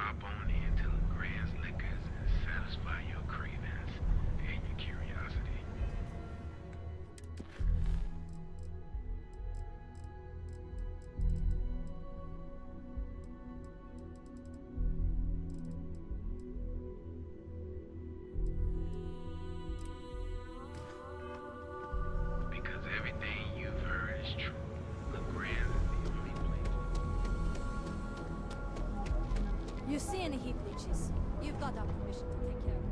hop on into LeGrand's Liquors and satisfy your cravings and your curiosity. Because everything you've heard is true. LeGrand's is the only place. You see any heat leeches? You've got our permission to take care of them.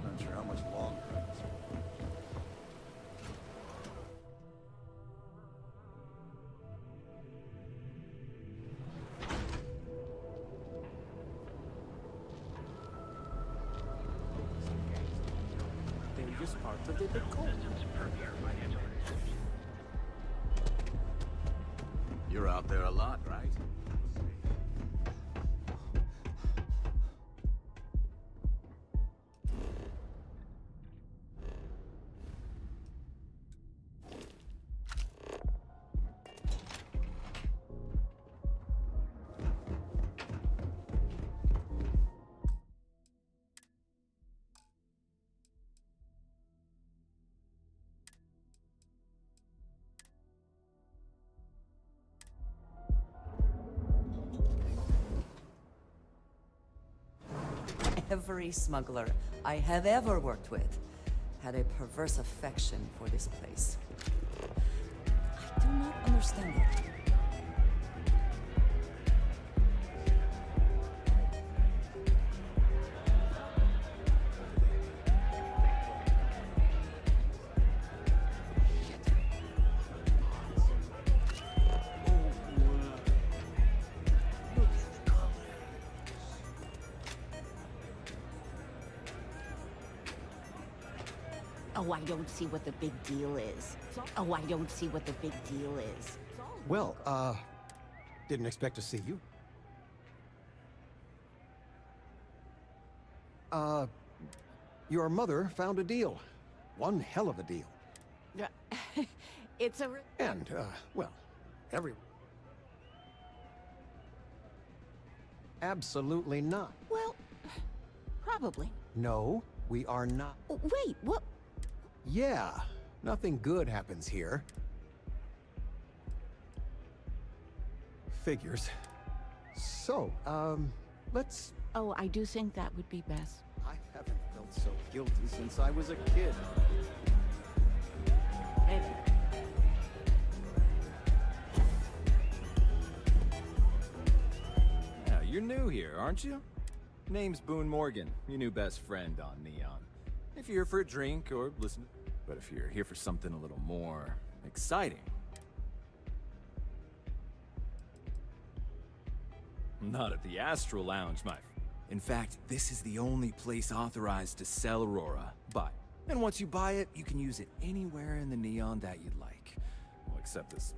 Not sure how much longer. Dangerous part of the code. You're out there a lot, right? Every smuggler I have ever worked with had a perverse affection for this place. I do not understand it. Oh, I don't see what the big deal is. Oh, I don't see what the big deal is. Well, didn't expect to see you. Your mother found a deal. One hell of a deal. It's a... And, well, every... Absolutely not. Well, probably. No, we are not. Oh, wait, what? Yeah, nothing good happens here. Figures. So, let's... Oh, I do think that would be best. I haven't felt so guilty since I was a kid. Hey. Yeah, you're new here, aren't you? Name's Boone Morgan, your new best friend on Neon. If you're here for a drink or listen, but if you're here for something a little more exciting. Not at the Astral Lounge, my friend. In fact, this is the only place authorized to sell Aurora. Buy. And once you buy it, you can use it anywhere in the Neon that you'd like. Well, except this.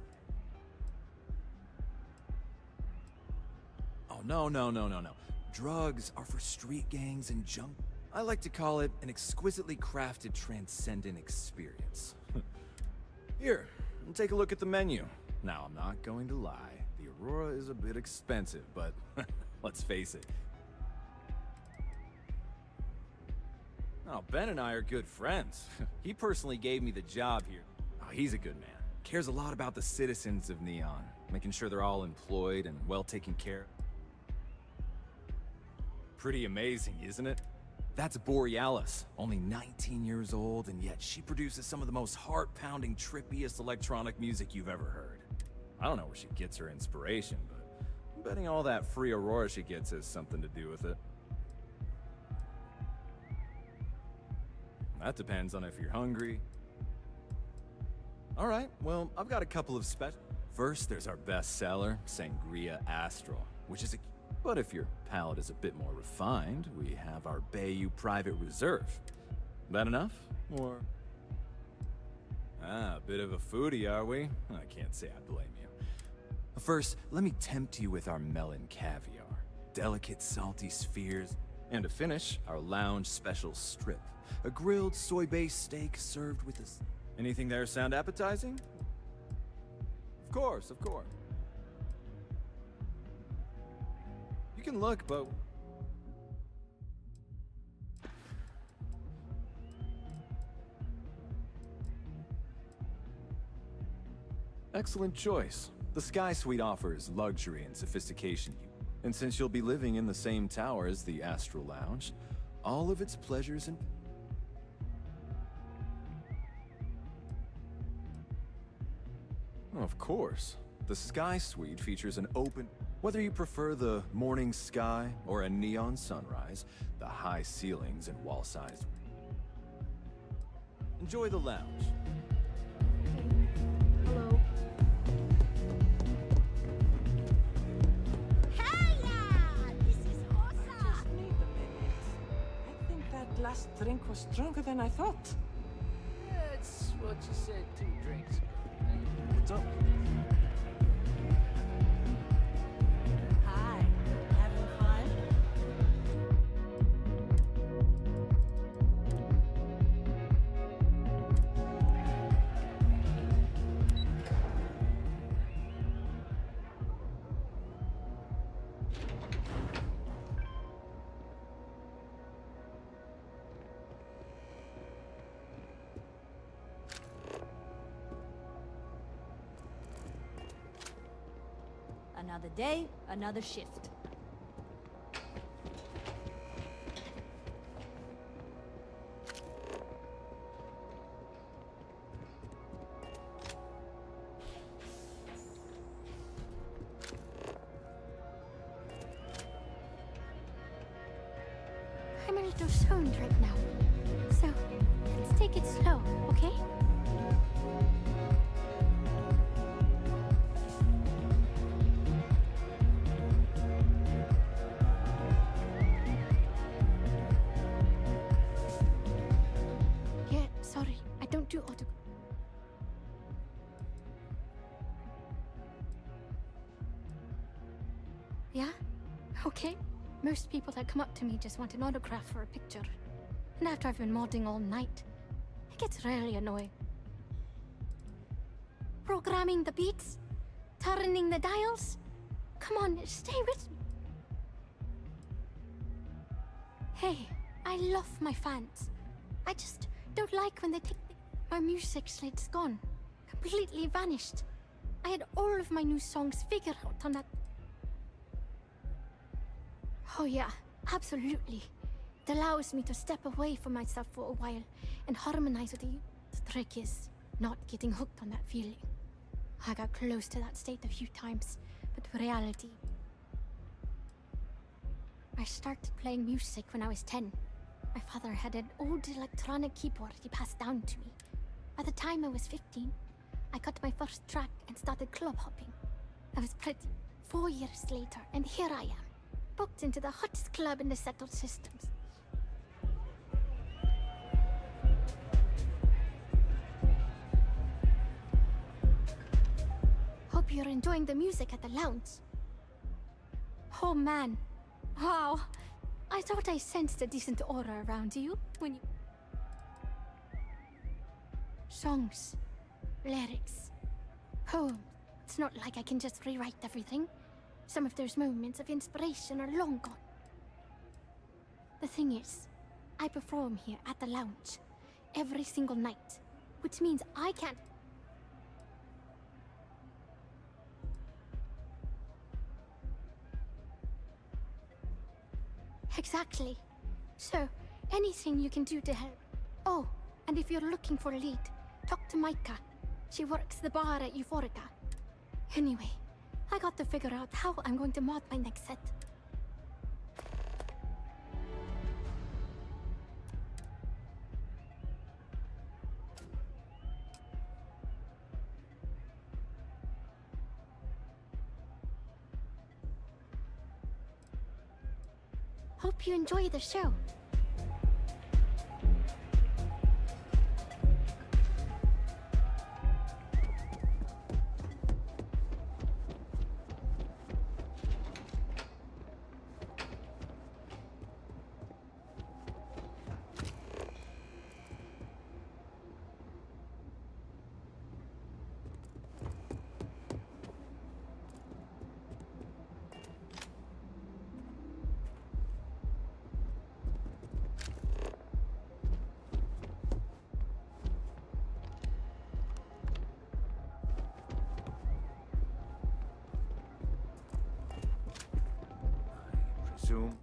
Oh, no. Drugs are for street gangs and junk. I like to call it an exquisitely crafted transcendent experience. Here, take a look at the menu. Now, I'm not going to lie. The Aurora is a bit expensive, but let's face it. Oh, Ben and I are good friends. He personally gave me the job here. Oh, he's a good man. Cares a lot about the citizens of Neon, making sure they're all employed and well taken care of. Pretty amazing, isn't it? That's Borealis, only 19 years old, and yet she produces some of the most heart-pounding, trippiest electronic music you've ever heard. I don't know where she gets her inspiration, but I'm betting all that free Aurora she gets has something to do with it. That depends on if you're hungry. All right, well, I've got a couple of special... First, there's our bestseller, Sangria Astral, which is a... But if your palate is a bit more refined, we have our Bayou Private Reserve. That enough? Or... Ah, a bit of a foodie, are we? I can't say I blame you. First, let me tempt you with our melon caviar. Delicate salty spheres. And to finish, our lounge special strip. A grilled soy-based steak served with a... Anything there sound appetizing? Of course, of course. You can look, but... Excellent choice. The Sky Suite offers luxury and sophistication. And since you'll be living in the same tower as the Astral Lounge, all of its pleasures and... Of course. The Sky Suite features an open... Whether you prefer the morning sky or a neon sunrise, the high ceilings and wall-sized... Enjoy the lounge. Hello. This is awesome! Just need a minute. I think that last drink was stronger than I thought. That's what you said 2 drinks ago. What's up? Hi, having fun? Another day, another shift. I'm a little stoned right now. So, let's take it slow, okay? Yeah, sorry. I don't do auto... Yeah? Okay. Most people that come up to me just want an autograph or a picture. And after I've been modding all night, it gets really annoying. Programming the beats? Turning the dials? Come on, stay with me. Hey, I love my fans. I just don't like when they take my music slate's gone. Completely vanished. I had all of my new songs figured out on that. Oh yeah, absolutely. It allows me to step away from myself for a while and harmonize with you. The trick is not getting hooked on that feeling. I got close to that state a few times, but reality... I started playing music when I was 10. My father had an old electronic keyboard he passed down to me. By the time I was 15, I got my first track and started club hopping. I was pretty. 4 years later, and here I am. Booked into the hottest club in the settled systems. Hope you're enjoying the music at the lounge. Oh man. Wow. I thought I sensed a decent aura around you when you... Songs. Lyrics. Poems. It's not like I can just rewrite everything. Some of those moments of inspiration are long gone. The thing is, I perform here at the lounge every single night, which means I can't... Exactly. So, anything you can do to help. Oh, and if you're looking for a lead, talk to Micah. She works the bar at Euphorica. Anyway, I got to figure out how I'm going to mod my next set. Hope you enjoy the show. Presume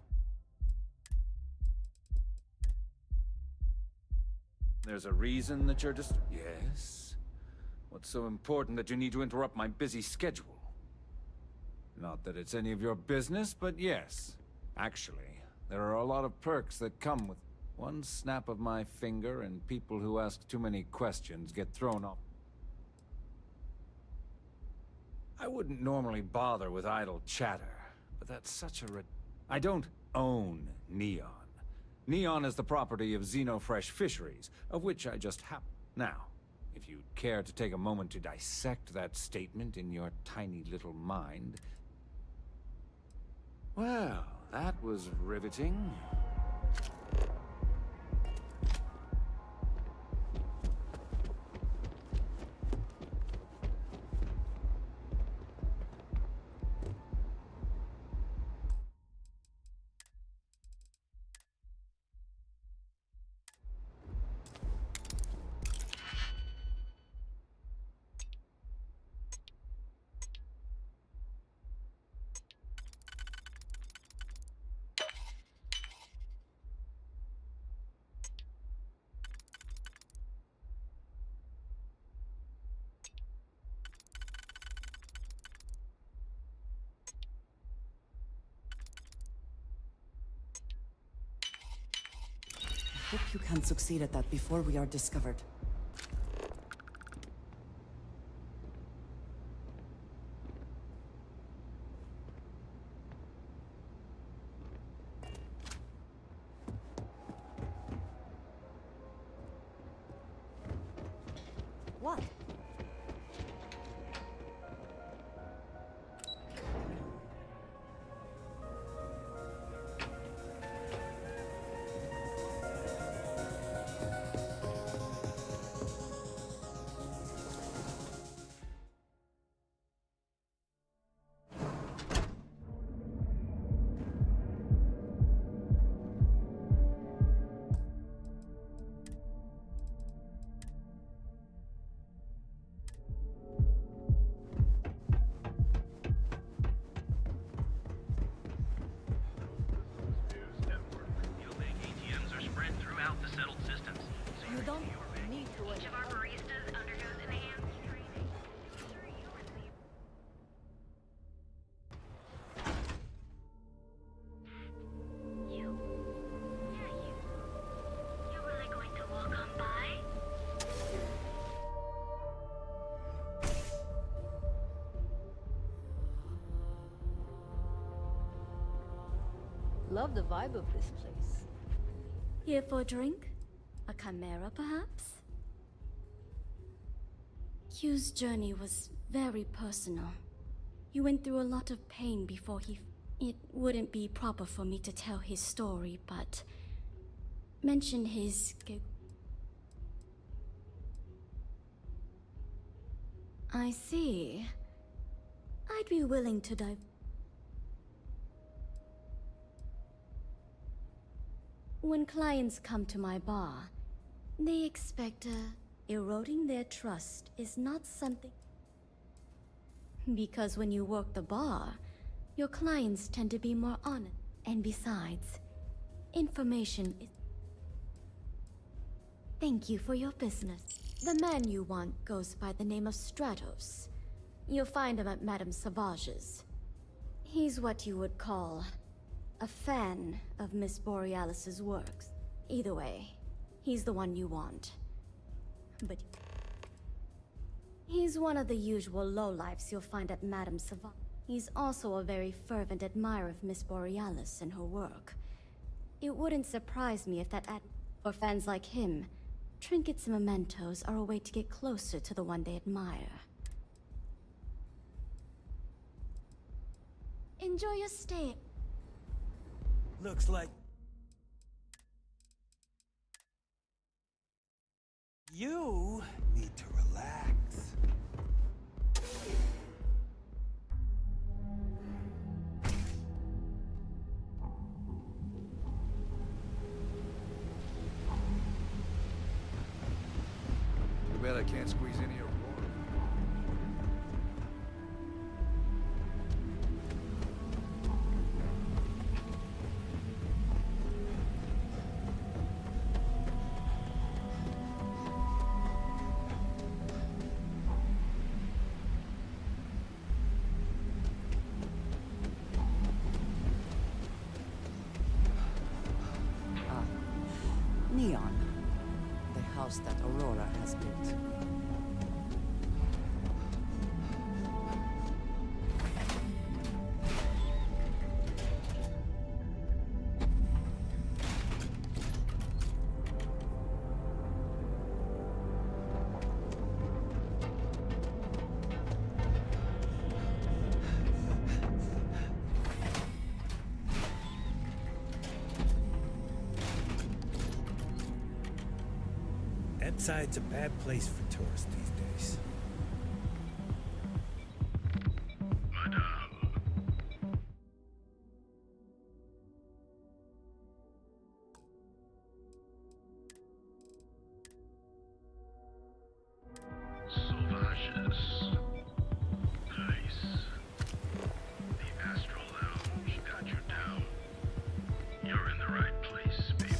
there's a reason that you're just... Yes? What's so important that you need to interrupt my busy schedule? Not that it's any of your business, but yes. Actually, there are a lot of perks that come with one snap of my finger, and people who ask too many questions get thrown off. I wouldn't normally bother with idle chatter, but that's such a... I don't own Neon. Neon is the property of Xenofresh Fisheries, of which I just happen. Now, if you'd care to take a moment to dissect that statement in your tiny little mind... Well, that was riveting. I hope you can succeed at that before we are discovered. What? You'll make ATMs are spread throughout the settled systems. So You don't need to worry. Each of our baristas undergoes enhanced training. You? Yeah, you. You're really going to walk on by? Love the vibe of this place. Here for a drink? A chimera, perhaps? Hugh's journey was very personal. He went through a lot of pain before he... It wouldn't be proper for me to tell his story, but... mention his... I see. I'd be willing to dive... When clients come to my bar, they expect eroding their trust is not something... Because when you work the bar, your clients tend to be more honest. And besides, information is... Thank you for your business. The man you want goes by the name of Stratos. You'll find him at Madame Savage's. He's what you would call a fan of Miss Borealis's works. Either way, he's the one you want. But he's one of the usual lowlifes you'll find at Madame Savage. He's also a very fervent admirer of Miss Borealis and her work. It wouldn't surprise me if for fans like him, trinkets and mementos are a way to get closer to the one they admire. Enjoy your stay. Looks like... you need to relax. Too bad I can't squeeze any Aurora. Neon, the house that Aurora has built. That side's a bad place for tourists these days. Sauvages. Nice. The Astral Lounge got you down. You're in the right place, baby.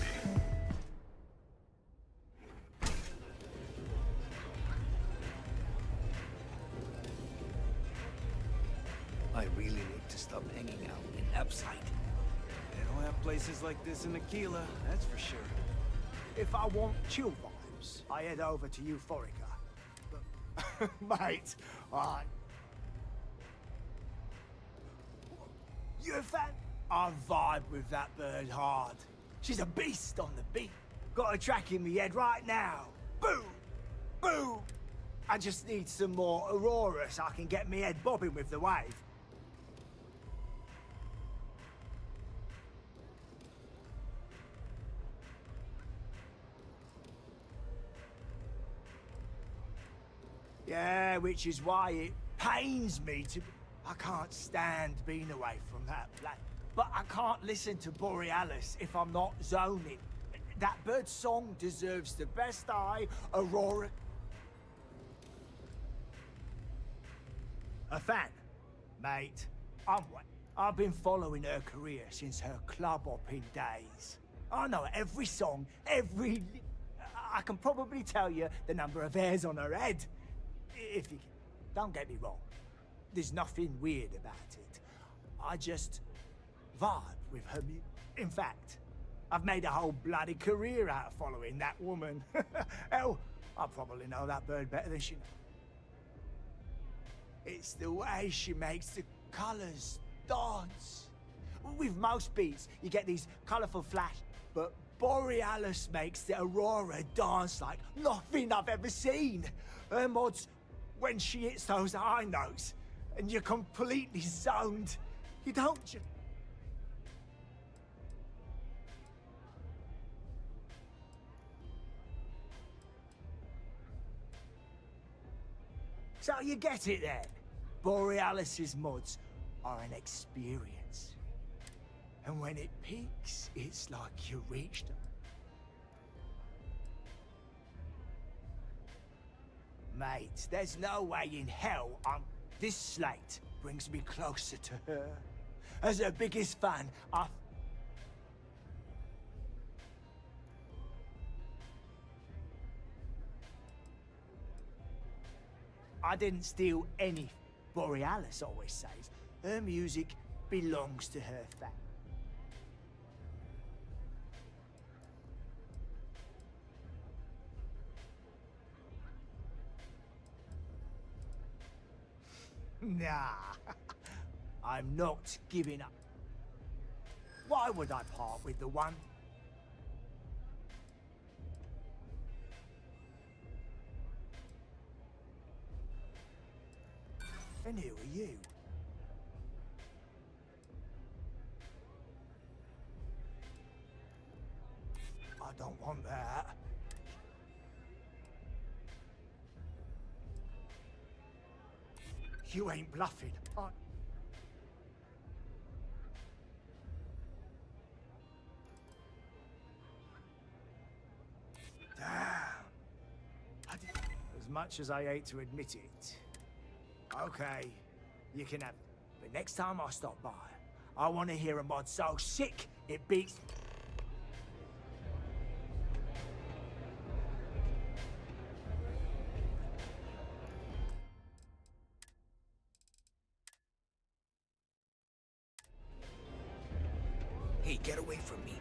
I really need to stop hanging out in Upside. They don't have places like this in Aquila, that's for sure. If I want chill vibes, I head over to Euphorica. But, mate, you a fan? I vibe with that bird hard. She's a beast on the beat. Got a track in me head right now. Boom! Boom! I just need some more Aurora so I can get me head bobbing with the wave. Yeah, which is why it pains me to... I can't stand being away from that place. But I can't listen to Borealis if I'm not zoning. That bird's song deserves the best eye, Aurora... A fan, mate. I've been following her career since her club hopping days. I know every song, every... I can probably tell you the number of hairs on her head. If you can. Don't get me wrong. There's nothing weird about it. I just vibe with her music. In fact, I've made a whole bloody career out of following that woman. Hell, I probably know that bird better than she knows. It's the way she makes the colours dance. With most beats, you get these colourful flash, but Borealis makes the Aurora dance like nothing I've ever seen. Her mods, when she hits those high notes, and you're completely zoned, you don't just... So you get it then? Borealis's mods are an experience. And when it peaks, it's like you reached them. Mate, there's no way in hell this slate brings me closer to her. As her biggest fan, I didn't steal anything. Borealis always says her music belongs to her family. Nah, I'm not giving up. Why would I part with the one? And who are you? I don't want that. You ain't bluffing. Damn. As much as I hate to admit it. Okay, you can have it. But next time I stop by, I want to hear a mod so sick it beats... Hey, get away from me.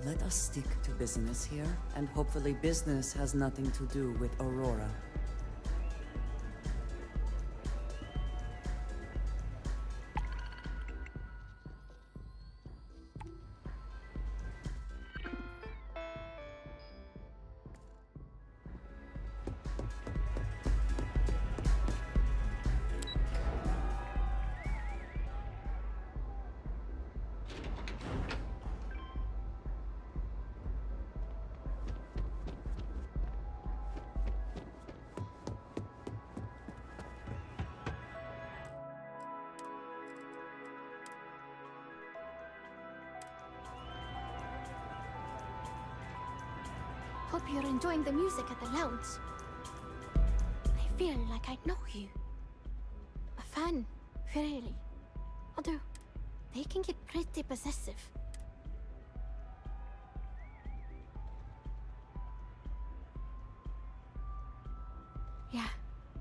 Let us stick to business here, and hopefully business has nothing to do with Aurora. Hope you're enjoying the music at the lounge. I feel like I know you. A fan, really. Although, they can get pretty possessive. Yeah,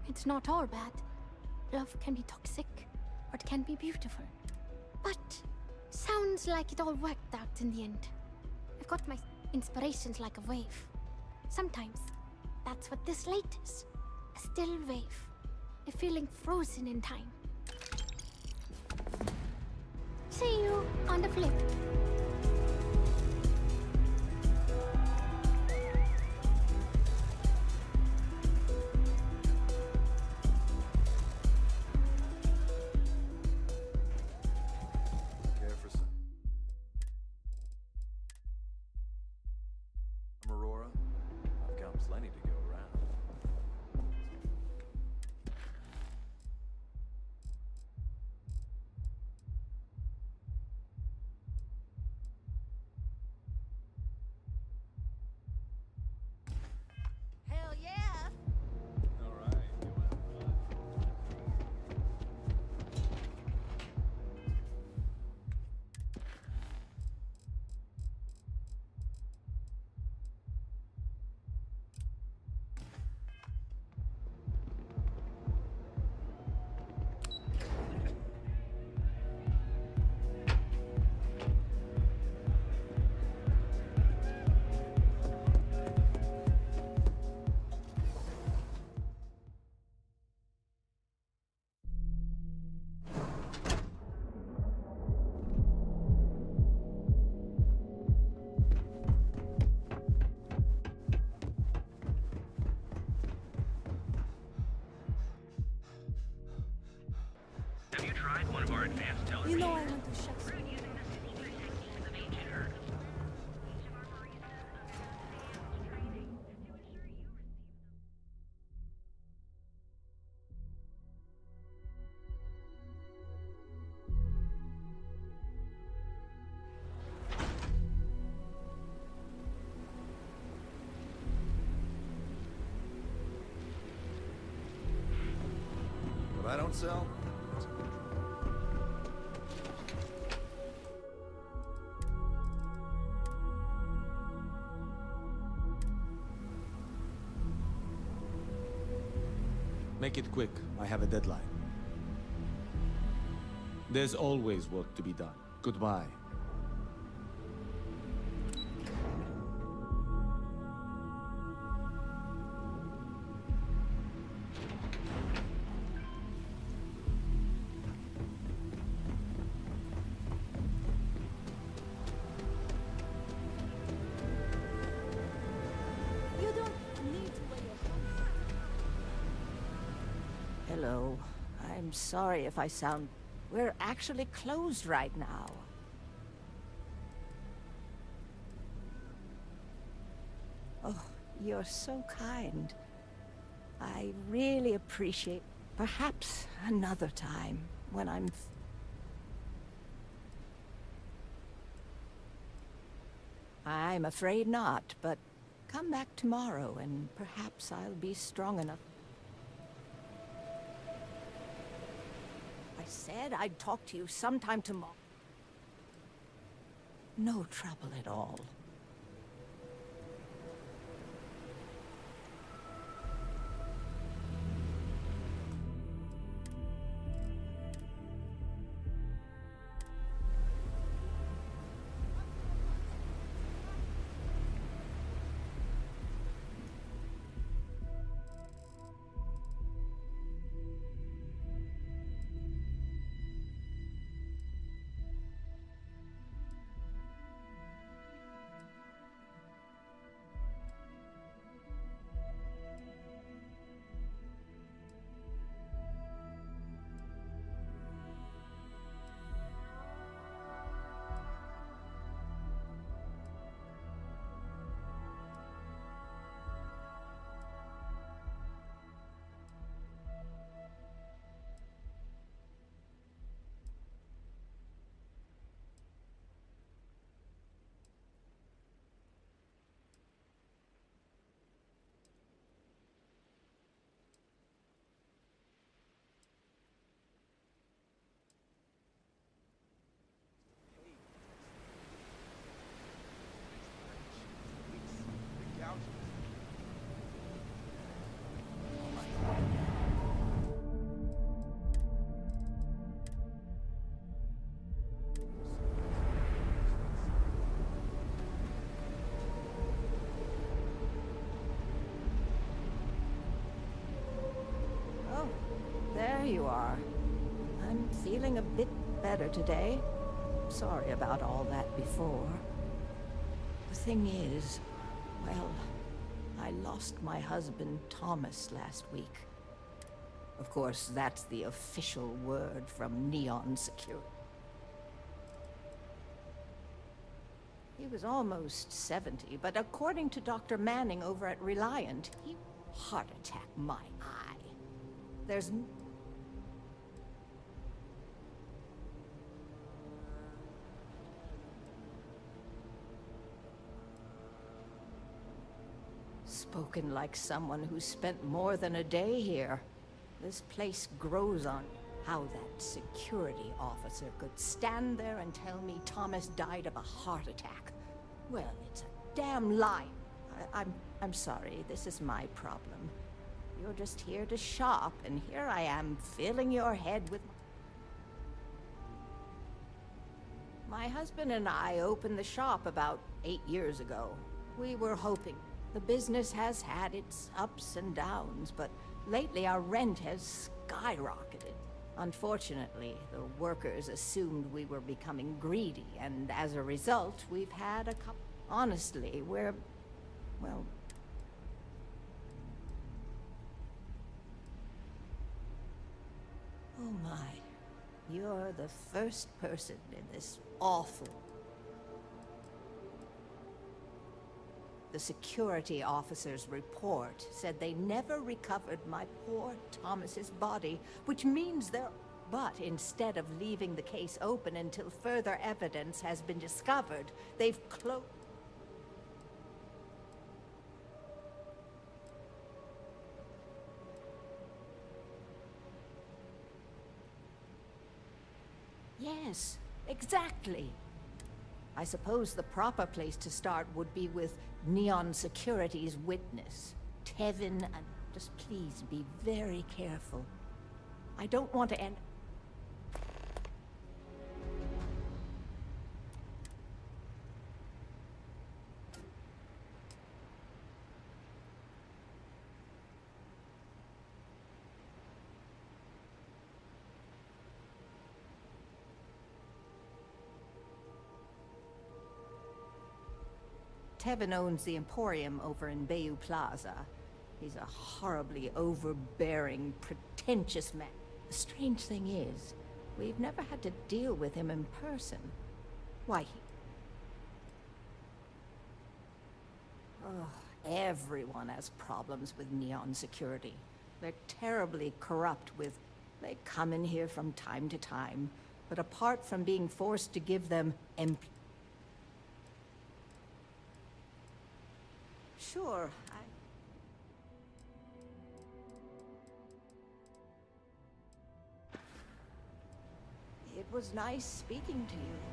it's not all bad. Love can be toxic, or it can be beautiful. But, sounds like it all worked out in the end. I've got my inspirations like a wave. Sometimes, that's what this light is. A still wave. A feeling frozen in time. See you on the flip. Care for some? I'm Aurora. I've got plenty to go around. Hell yeah! All right. Have you tried one of our advanced television? You know I want to shut What I don't sell? Make it quick. I have a deadline. There's always work to be done. Goodbye. You don't need to wear your pants. Hello. I'm sorry if I sound... We're actually closed right now. Oh, you're so kind. I really appreciate... Perhaps another time, when I'm afraid not, but come back tomorrow and perhaps I'll be strong enough. I said I'd talk to you sometime tomorrow. No trouble at all. there you are. I'm feeling a bit better today. Sorry about all that before. The thing is, well, I lost my husband Thomas last week. Of course, that's the official word from Neon Security. He was almost 70, but according to Dr. Manning over at Reliant, he... Heart attack, my eye. There's... Spoken like someone who spent more than a day here. This place grows on how that security officer could stand there and tell me Thomas died of a heart attack. Well, it's a damn lie. I'm sorry, this is my problem. You're just here to shop, and here I am filling your head with... My husband and I opened the shop about 8 years ago. We were hoping. The business has had its ups and downs, but lately our rent has skyrocketed. Unfortunately, the workers assumed we were becoming greedy, and as a result, we've had a couple... Honestly, we're... well... Oh my. You're the first person in this awful... The security officer's report said they never recovered my poor Thomas's body, which means they're... But instead of leaving the case open until further evidence has been discovered, they've closed... Yes, exactly. I suppose the proper place to start would be with Neon Security's witness, Tevin, and just please be very careful. I don't want to end... Tevin owns the Emporium over in Bayou Plaza. He's a horribly overbearing, pretentious man. The strange thing is, we've never had to deal with him in person. Why, everyone has problems with Neon Security. They're terribly corrupt with... They come in here from time to time, but apart from being forced to give them Sure, It was nice speaking to you.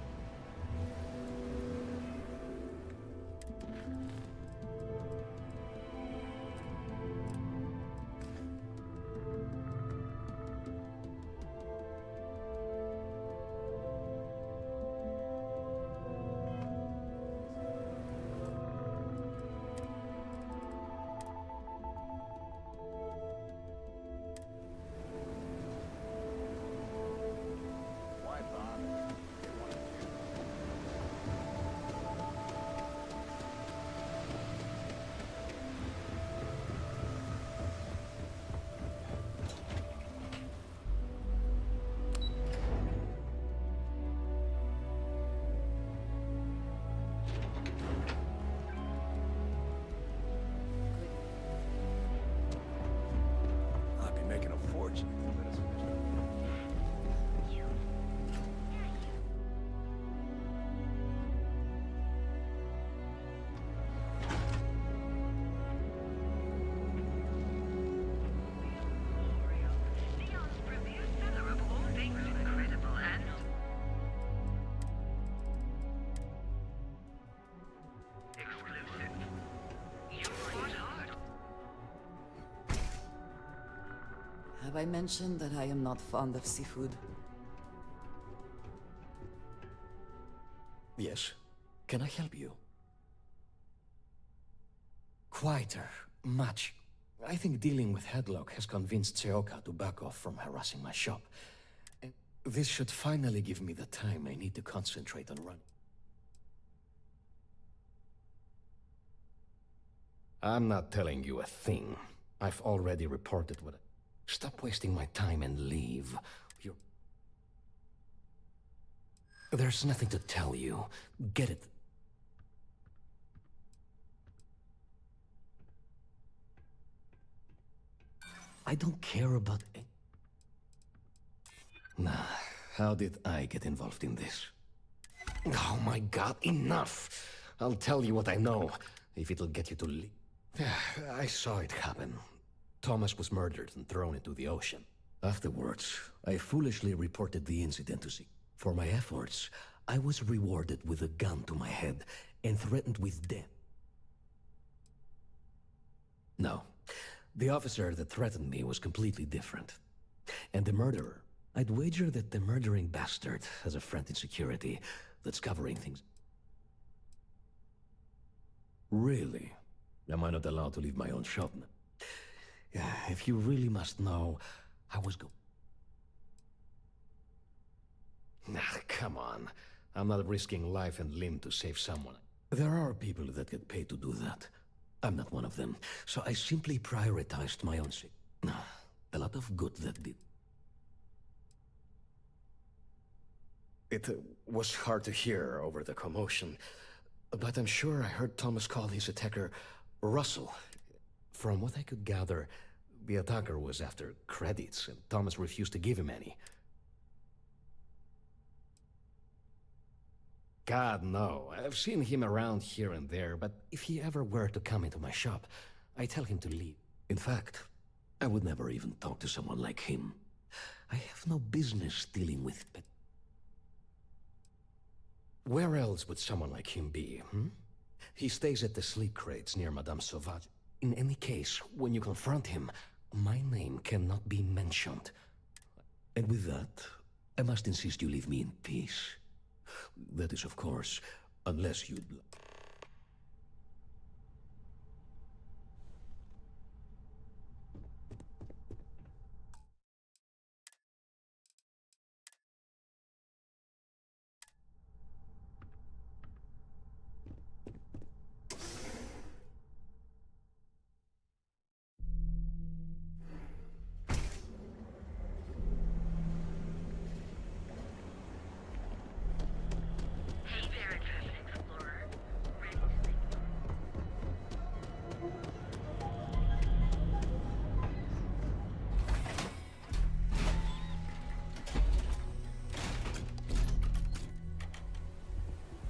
Have I mentioned that I am not fond of seafood? Yes. Can I help you? Quieter. Much I think dealing with Headlock has convinced Tseoka to back off from harassing my shop. And this should finally give me the time I need to concentrate on running. I'm not telling you a thing. I've already reported what I... Stop wasting my time and leave. There's nothing to tell you. Get it. I don't care about it. Nah, how did I get involved in this? Oh my god, enough! I'll tell you what I know, if it'll get you to leave. I saw it happen. Thomas was murdered and thrown into the ocean. Afterwards, I foolishly reported the incident to SEAL. For my efforts, I was rewarded with a gun to my head and threatened with death. No, the officer that threatened me was completely different. And the murderer, I'd wager that the murdering bastard has a friend in security that's covering things. Really? Am I not allowed to leave my own shop now? Yeah, if you really must know, I was Nah, come on. I'm not risking life and limb to save someone. There are people that get paid to do that. I'm not one of them, so I simply prioritized my own sake. A lot of good that did. It was hard to hear over the commotion, but I'm sure I heard Thomas call his attacker Russell. From what I could gather, the attacker was after credits, and Thomas refused to give him any. God, no. I've seen him around here and there, but if he ever were to come into my shop, I tell him to leave. In fact, I would never even talk to someone like him. I have no business dealing with pet. Where else would someone like him be, He stays at the sleep crates near Madame Sauvage. In any case, when you confront him, my name cannot be mentioned. And with that, I must insist you leave me in peace. That is, of course, unless you'd...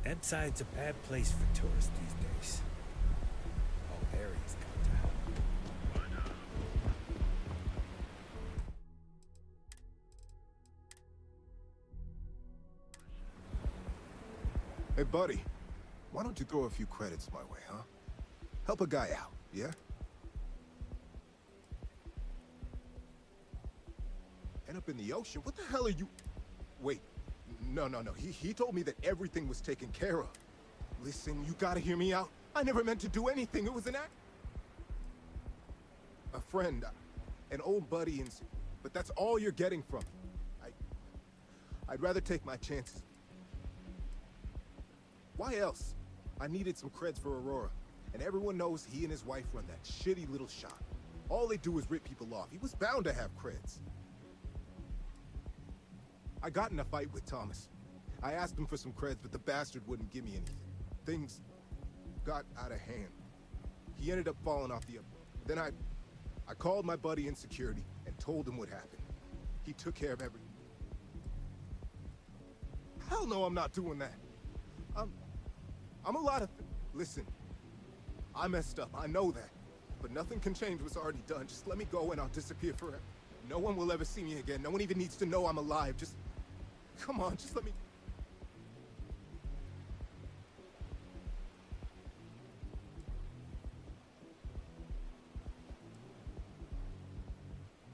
That side's a bad place for tourists these days. All areas come to help. Hey, buddy. Why don't you throw a few credits my way, huh? Help a guy out, yeah? End up in the ocean? What the hell are you... Wait. No. He told me that everything was taken care of. Listen, you gotta hear me out. I never meant to do anything. It was an act. A friend, an old buddy, and... But that's all you're getting from me. I'd rather take my chances. Why else? I needed some creds for Aurora, and everyone knows he and his wife run that shitty little shop. All they do is rip people off. He was bound to have creds. I got in a fight with Thomas. I asked him for some creds, but the bastard wouldn't give me anything. Things got out of hand. He ended up falling off the... Then I called my buddy in security and told him what happened. He took care of everything. Hell no, I'm not doing that. I'm a lot of... Listen, I messed up, I know that. But nothing can change what's already done. Just let me go and I'll disappear forever. No one will ever see me again. No one even needs to know I'm alive. Just... Come on, just let me...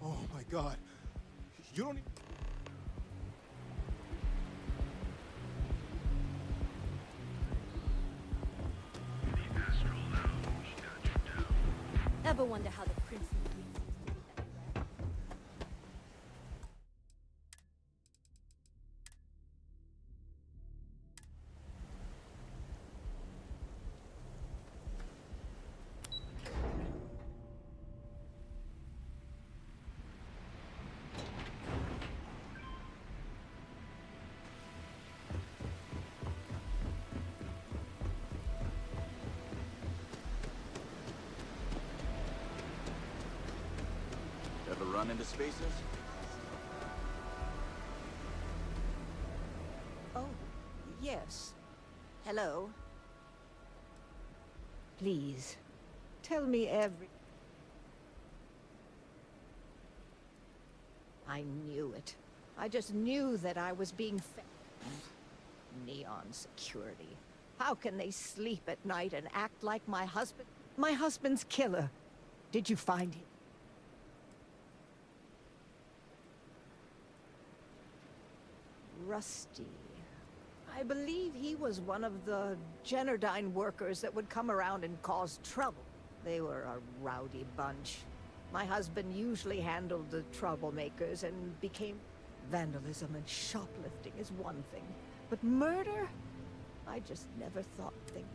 Oh my God. You don't... Ever wonder how the prince run into spaces? Oh, yes. Hello. Please, tell me every... I knew it. I just knew that I was being Neon security. How can they sleep at night and act like my husband? My husband's killer. Did you find him? Rusty. I believe he was one of the Generdyne workers that would come around and cause trouble. They were a rowdy bunch. My husband usually handled the troublemakers and became... Vandalism and shoplifting is one thing, but murder? I just never thought things.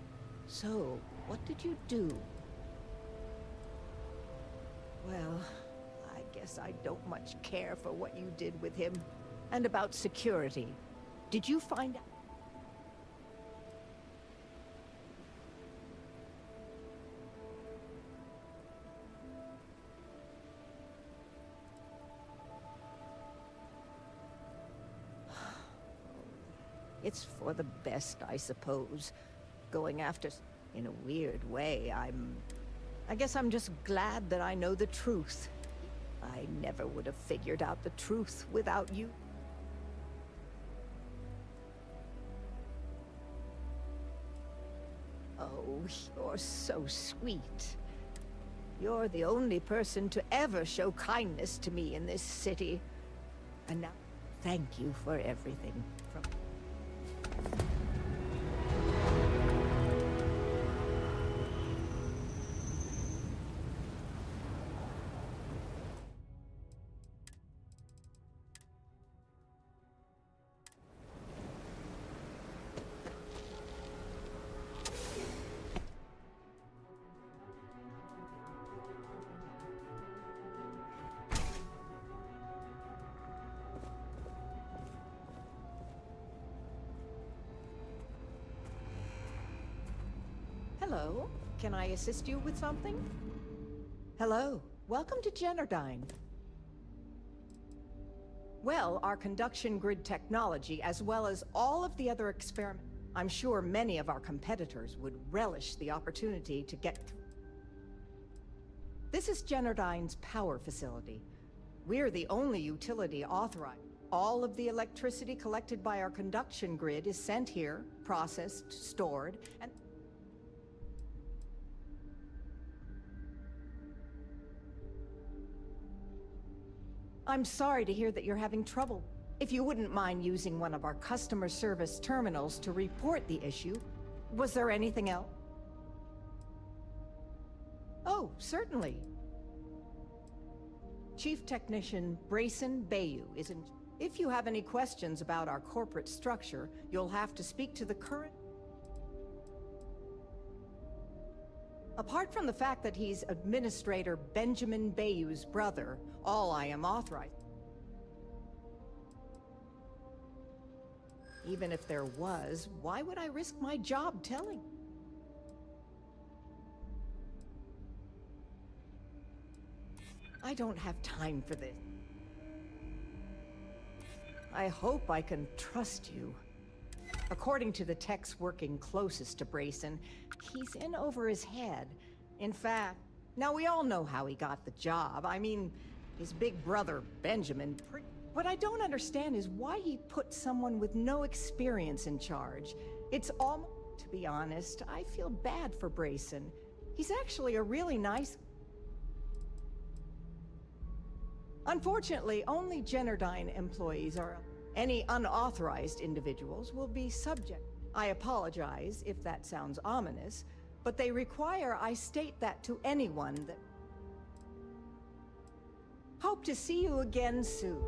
So, what did you do? Well, I guess I don't much care for what you did with him. And about security. Did you find out? It's for the best, I suppose. Going after... In a weird way, I guess I'm just glad that I know the truth. I never would have figured out the truth without you. Oh, you're so sweet. You're the only person to ever show kindness to me in this city. And now, thank you for everything. Hello, can I assist you with something? Hello, welcome to Generdyne. Well, our conduction grid technology, as well as all of the other experiments, I'm sure many of our competitors would relish the opportunity to get through. This is Generdyne's power facility. We're the only utility authorized. All of the electricity collected by our conduction grid is sent here, processed, stored, and... I'm sorry to hear that you're having trouble. If you wouldn't mind using one of our customer service terminals to report the issue. Was there anything else? Oh, certainly. Chief Technician Brayson Bayou is in... If you have any questions about our corporate structure, you'll have to speak to the current... Apart from the fact that he's Administrator Benjamin Bayou's brother, all I am authorized. Even if there was, why would I risk my job telling? I don't have time for this. I hope I can trust you. According to the techs working closest to Brayson, he's in over his head. In fact, now we all know how he got the job. I mean, his big brother, Benjamin. What I don't understand is why he put someone with no experience in charge. It's almost... To be honest, I feel bad for Brayson. He's actually a really nice... Unfortunately, only Generdyne employees are... Any unauthorized individuals will be subject. I apologize if that sounds ominous, but they require I state that to anyone that... Hope to see you again soon.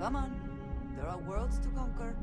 Come on. There are worlds to conquer.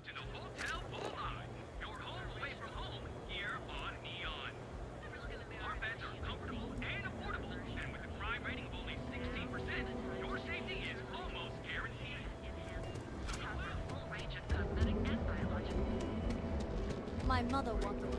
To the Hotel Bullseye, your home away from home here on Neon. Our beds are comfortable and affordable, and with a crime rating of only 16%, your safety is almost guaranteed. So a full range of cosmetic and biological. My mother wanted me.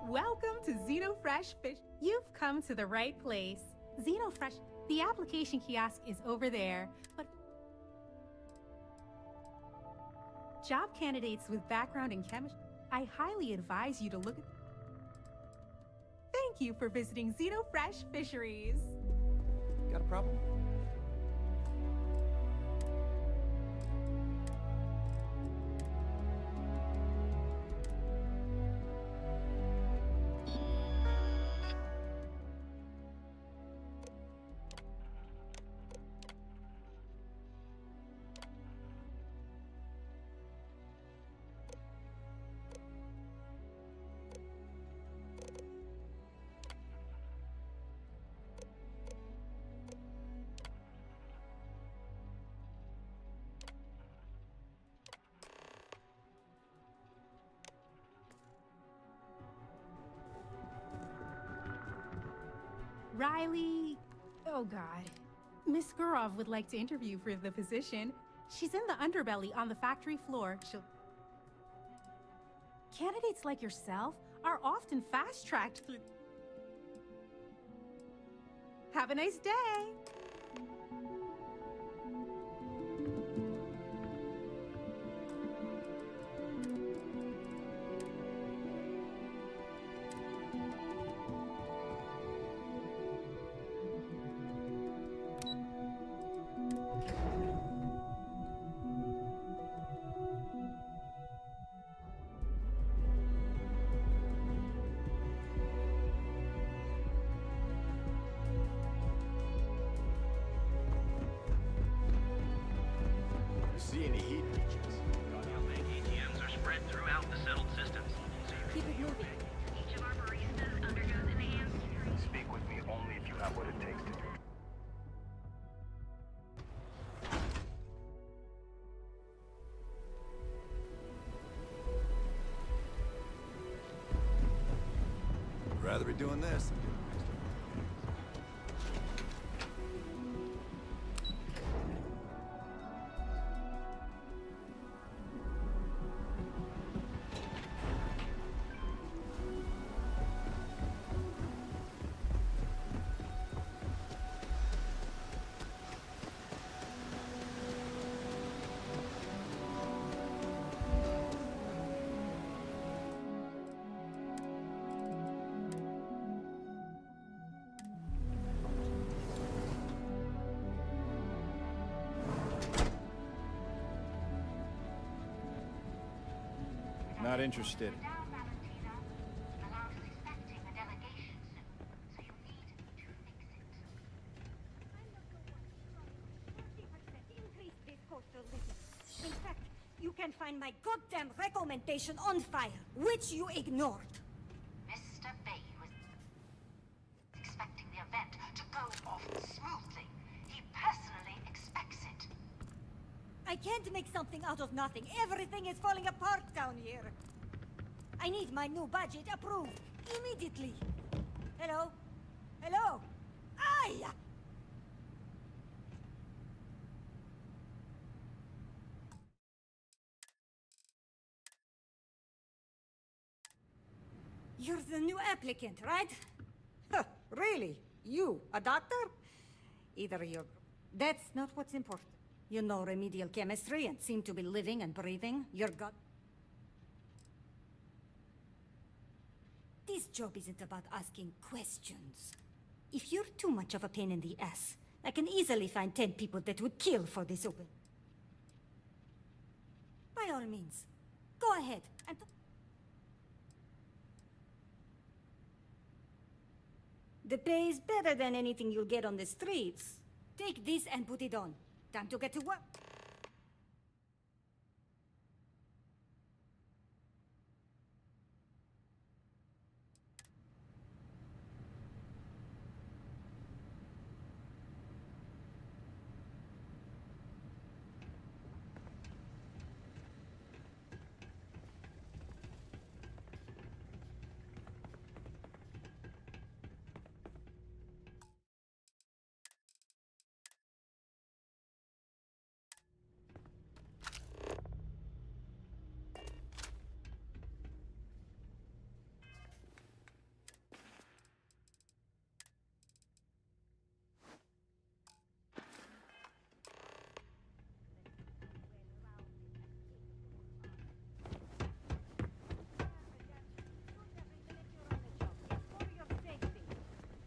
Welcome to Xenofresh Fish. You've come to the right place. Xenofresh, the application kiosk is over there, but job candidates with background in chemistry, I highly advise you to look at. Thank you for visiting Xenofresh Fisheries. Got a problem? Riley, oh God. Miss Gurov would like to interview for the position. She's in the underbelly on the factory floor. Candidates like yourself are often fast-tracked through. Have a nice day. See any heat leeches? Bank ATMs are spread throughout the settled systems. Keep it moving. Each of our baristas undergoes enhanced. Speak with me only if you have what it takes to do it. Rather be doing this than getting mixed up. Not interested. In fact, you can find my goddamn recommendation on file, which you ignored. Mr. Bay was expecting the event to go off smoothly. He personally expects it. I can't make something out of nothing. Everything is falling apart down here. I need my new budget approved immediately. Hello? Hello? Aye! You're the new applicant, right? Huh, really? You, a doctor? Either you're... That's not what's important. You know remedial chemistry and seem to be living and breathing. Your gut... This job isn't about asking questions. If you're too much of a pain in the ass, I can easily find 10 people that would kill for this open. By all means, go ahead and... The pay is better than anything you'll get on the streets. Take this and put it on. Time to get to work.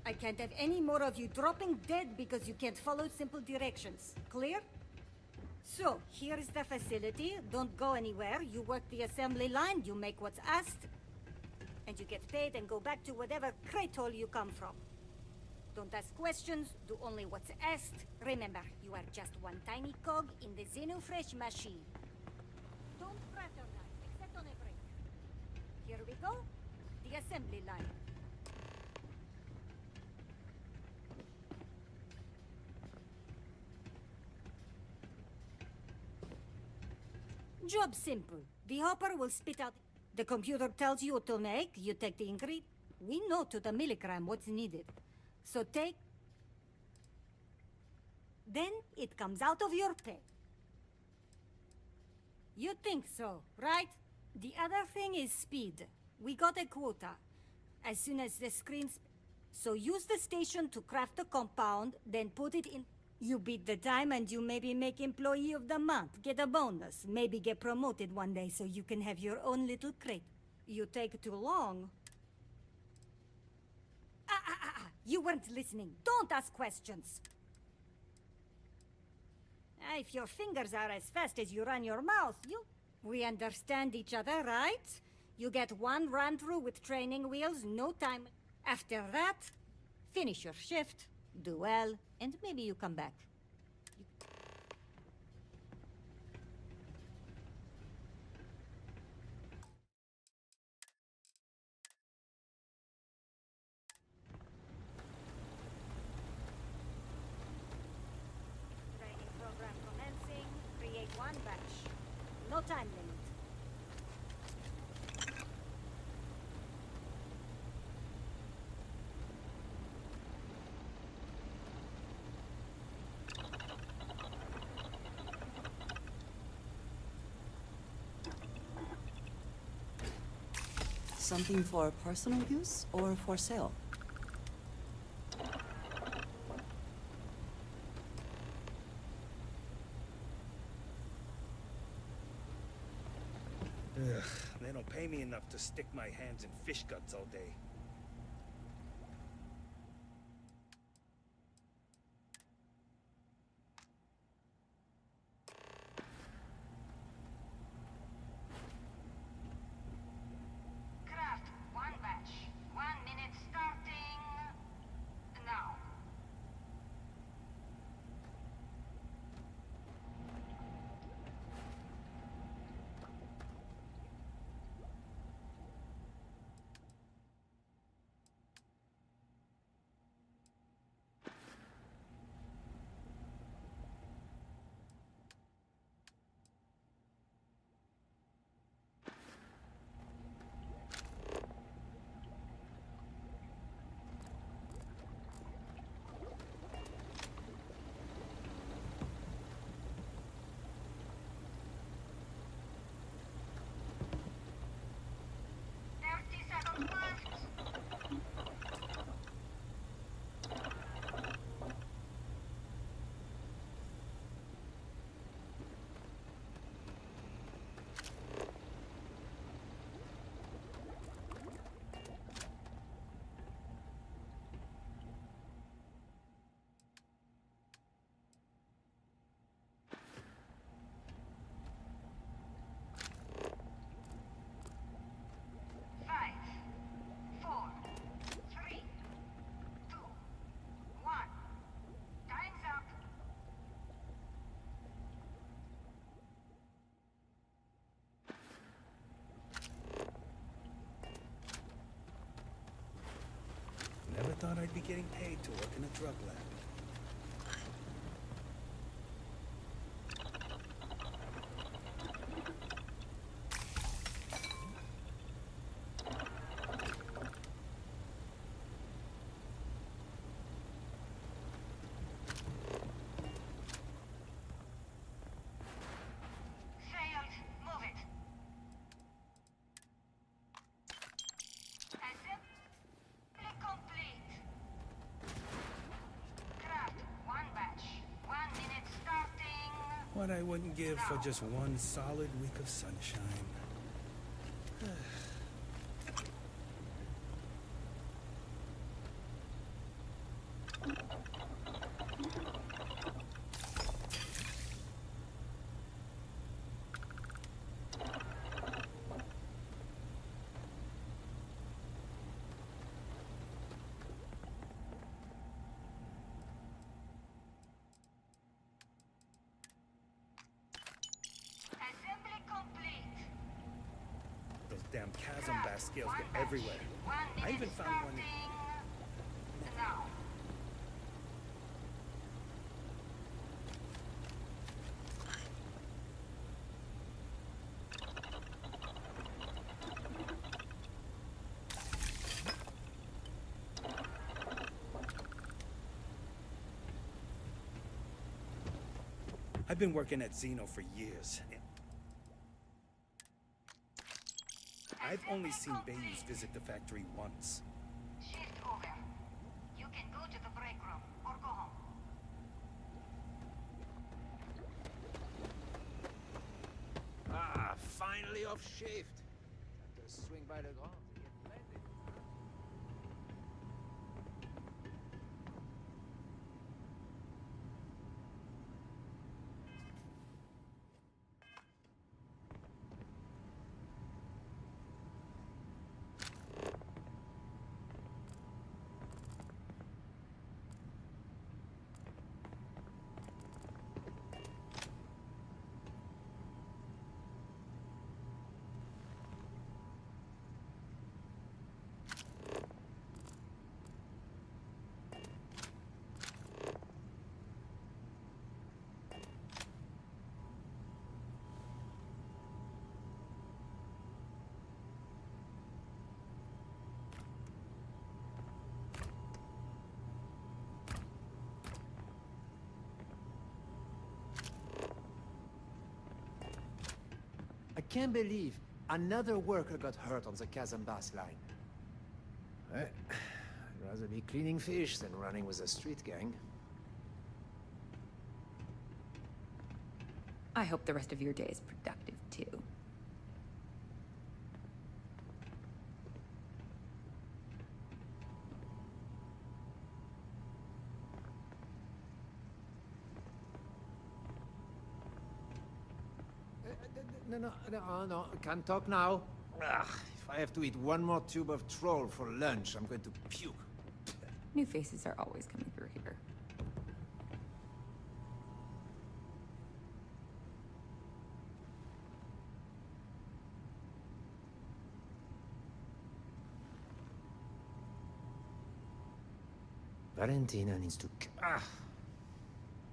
I can't have any more of you dropping dead because you can't follow simple directions. Clear? So, here is the facility. Don't go anywhere. You work the assembly line, you make what's asked, and you get paid and go back to whatever crate hole you come from. Don't ask questions, do only what's asked. Remember, you are just one tiny cog in the Xenofresh machine. Don't fraternize, except on a break. Here we go. The assembly line. Job simple. The hopper will spit out. The computer tells you what to make. You take the ingredient. We know to the milligram what's needed. So take. Then it comes out of your pay. You think so, right? The other thing is speed. We got a quota. As soon as the screen's... So use the station to craft a compound, then put it in... You beat the time and you maybe make Employee of the Month, get a bonus, maybe get promoted one day so you can have your own little crate. You take too long. You weren't listening. Don't ask questions. If your fingers are as fast as you run your mouth, you... We understand each other, right? You get one run through with training wheels, no time. After that, finish your shift, do well, and maybe you come back. Training program commencing. Create one batch. No time limit. Something for personal use or for sale? Ugh, they don't pay me enough to stick my hands in fish guts all day. Craft one batch. 1 minute starting now. getting paid to work in a drug lab. Failed. Move it. Assembly complete. Craft one batch. 1 minute starting. What I wouldn't give for just one solid week of sunshine. Assembly complete. Those damn chasm bass scales get everywhere. 1 minute I even found one in... starting. Now. I've been working at Xeno for years. I've only seen Bayous visit the factory once. Shift over. You can go to the break room or go home. Ah, finally off shift. Time to swing by the ground to get blended. I can't believe another worker got hurt on the Kazambas line. Well, I'd rather be cleaning fish than running with a street gang. I hope the rest of your day is productive, too. No, can't talk now. Ugh, if I have to eat one more tube of troll for lunch, I'm going to puke. New faces are always coming through here. Valentina needs to...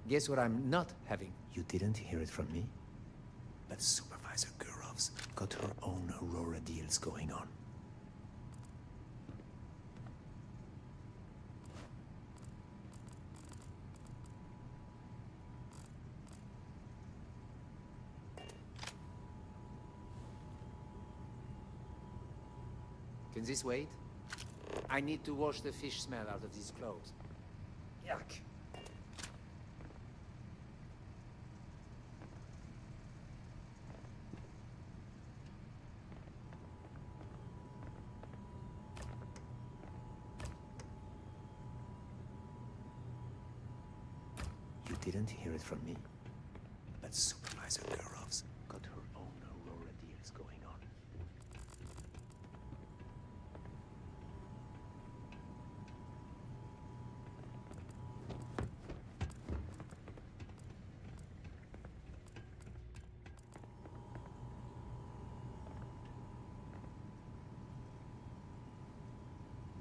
Guess what I'm not having? You didn't hear it from me, but Supervisor Gurov's got her own Aurora deals going on. Can this wait? I need to wash the fish smell out of these clothes. Yuck. You didn't hear it from me, but Supervisor Gurov's got her own Aurora deals going on.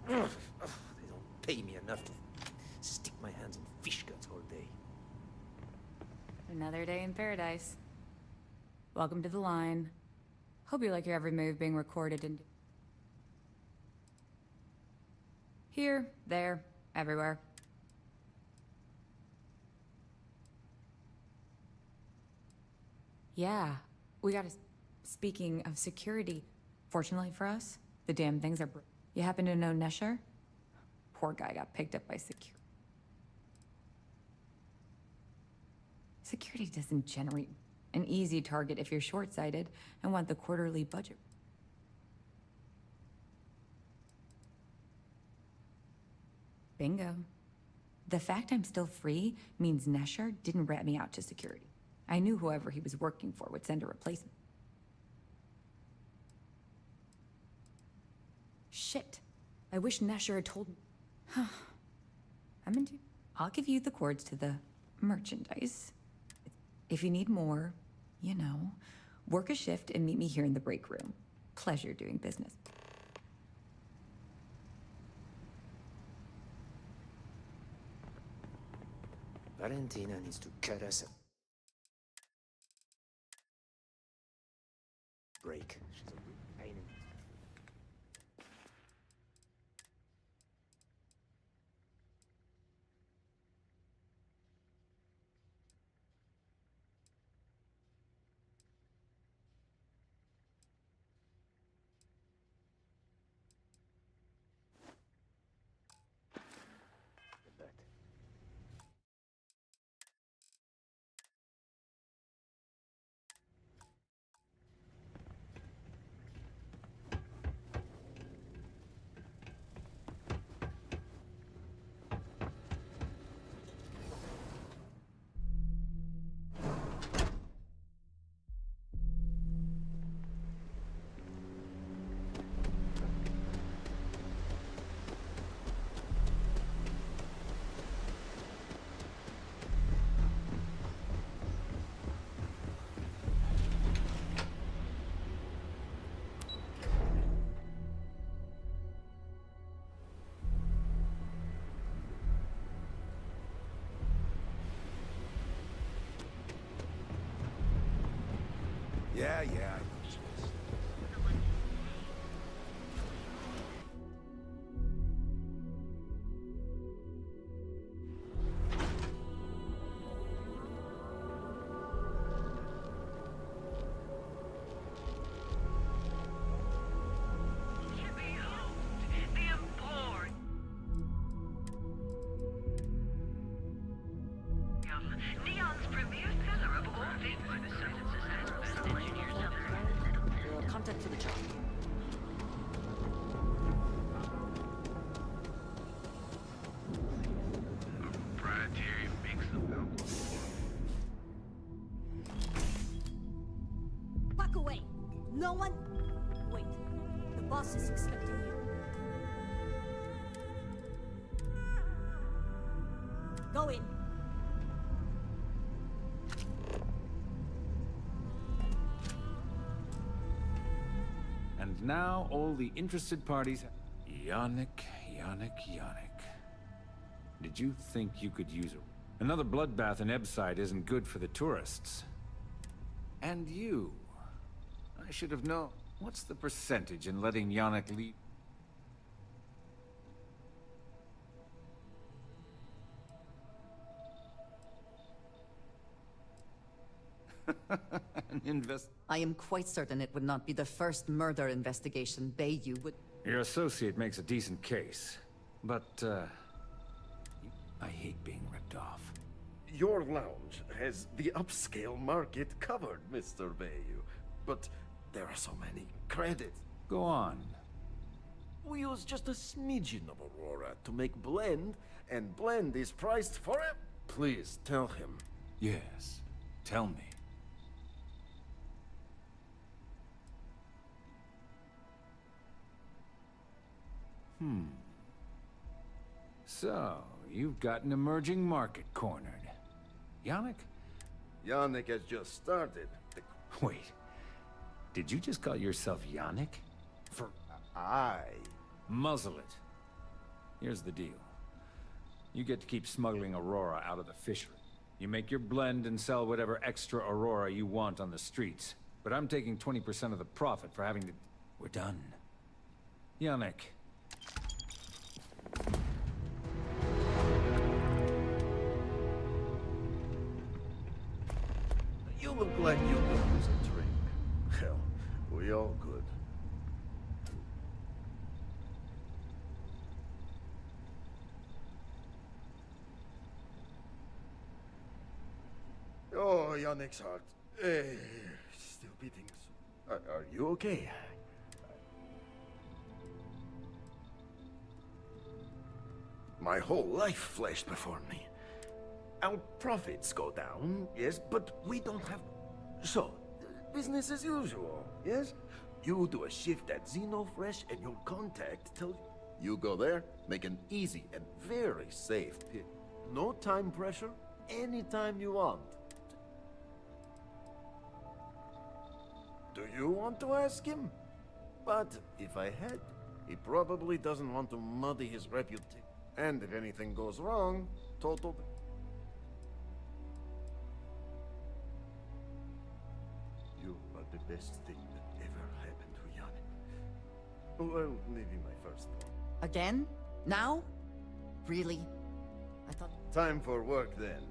They don't pay me enough to stick my hands in fish guts all day. Another day in paradise. Welcome to the line. Hope you like your every move being recorded and... Here, there, everywhere. Yeah, we got a... Speaking of security, fortunately for us, the damn things are... You happen to know Nesher? Poor guy got picked up by security. Security doesn't generate an easy target if you're short-sighted and want the quarterly budget. Bingo. The fact I'm still free means Nesher didn't rat me out to security. I knew whoever he was working for would send a replacement. Shit. I wish Nesher had told me. I'll give you the cords to the merchandise. If you need more, you know, work a shift and meet me here in the break room. Pleasure doing business. Valentina needs to cut us a break. She's a real pain in... Yeah. Neon's premier pillar of all things best engineers out there. Contact for the job. Proprietary mix of alcohol. Back away! No one... Wait. The boss is expecting you. Go in. And now all the interested parties... Yannick. Did you think you could use a... Another bloodbath in Ebside isn't good for the tourists. And you. I should have known. What's the percentage in letting Yannick leave? I am quite certain it would not be the first murder investigation Bayou would... Your associate makes a decent case, but, I hate being ripped off. Your lounge has the upscale market covered, Mr. Bayou. But there are so many credits. Go on. We use just a smidgen of Aurora to make blend, and blend is priced for it. Please tell him. Yes, tell me. So, you've got an emerging market cornered. Yannick? Yannick has just started. Wait, did you just call yourself Yannick? For I... Muzzle it. Here's the deal. You get to keep smuggling Aurora out of the fishery. You make your blend and sell whatever extra Aurora you want on the streets. But I'm taking 20% of the profit for having to... We're done. Yannick. You look like you could use a drink. Hell, we all could. Oh, Yannick's heart. Still beating. Are you okay? My whole life flashed before me. Our profits go down, yes, but we don't have... So, business as usual, yes? You do a shift at Xenofresh and your contact tells you... You go there, make an easy and very safe pick. No time pressure, anytime you want. Do you want to ask him? But if I had, he probably doesn't want to muddy his reputation. And if anything goes wrong, total... You are the best thing that ever happened to Yannick. Well, maybe my first one. Again? Now? Really? I thought... Time for work then.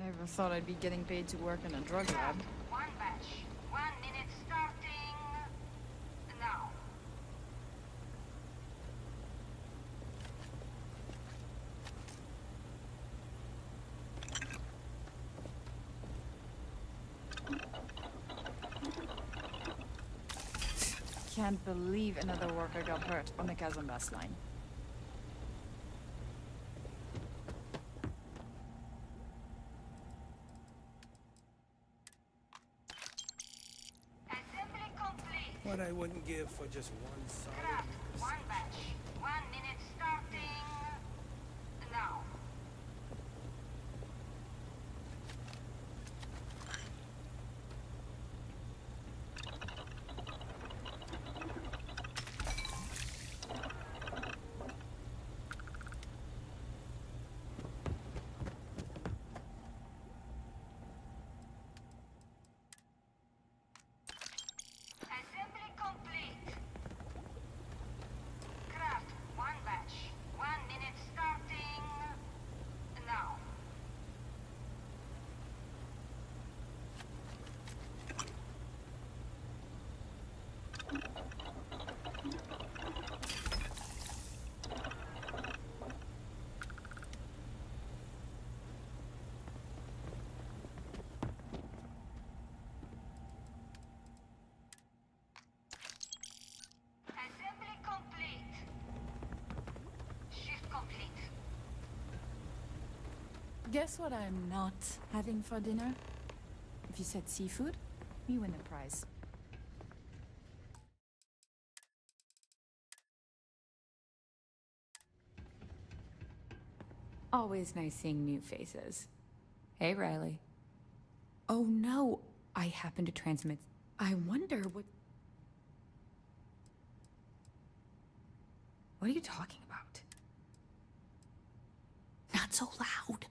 Never thought I'd be getting paid to work in a drug lab. One batch. 1 minute starting now. Can't believe another worker got hurt on the Kazambas line. What I wouldn't give for just one solid... One batch. 1 minute starting now. Assembly complete. Craft Guess what I'm not having for dinner? If you said seafood, you win the prize. Always nice seeing new faces. Hey, Riley. Oh no, I happen to transmit. I wonder what... What are you talking about? Not so loud.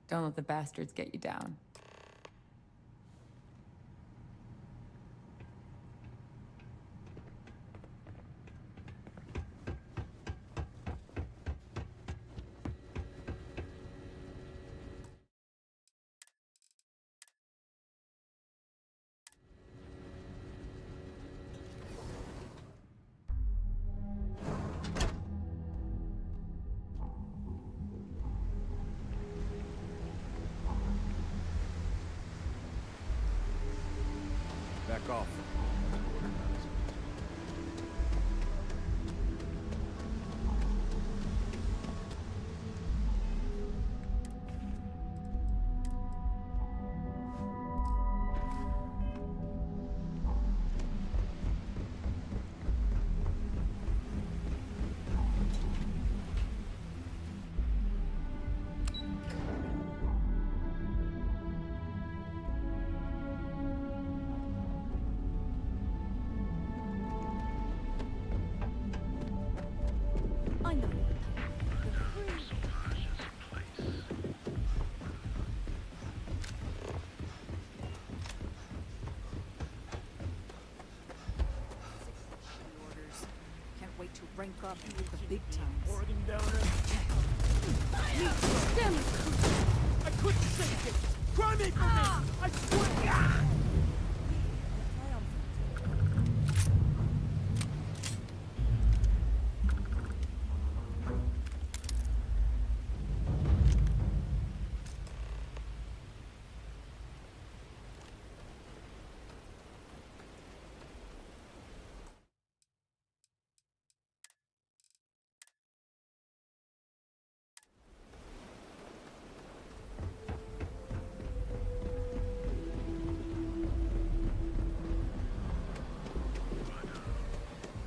Don't let the bastards get you down. Back off. I know. Can't wait to rank up with the big times. Organ donor. Damn it! I couldn't take it. Cry me for me. I swear.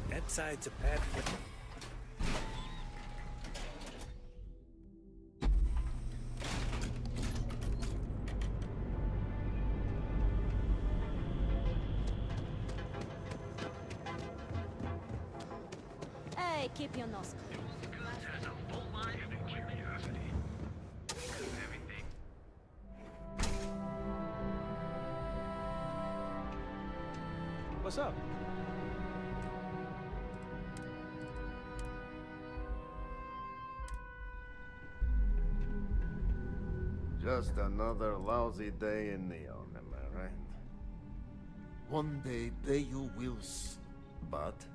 That side's a bad one. Hey, keep your nose clean. What's up? Just another lousy day in Neon, am I right? One day you will but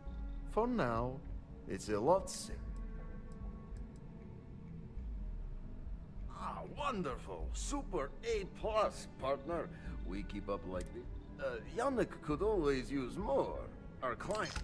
for now, it's a lot sick. Ah, wonderful! Super A+, partner. We keep up like this. Yannick could always use more. Our client.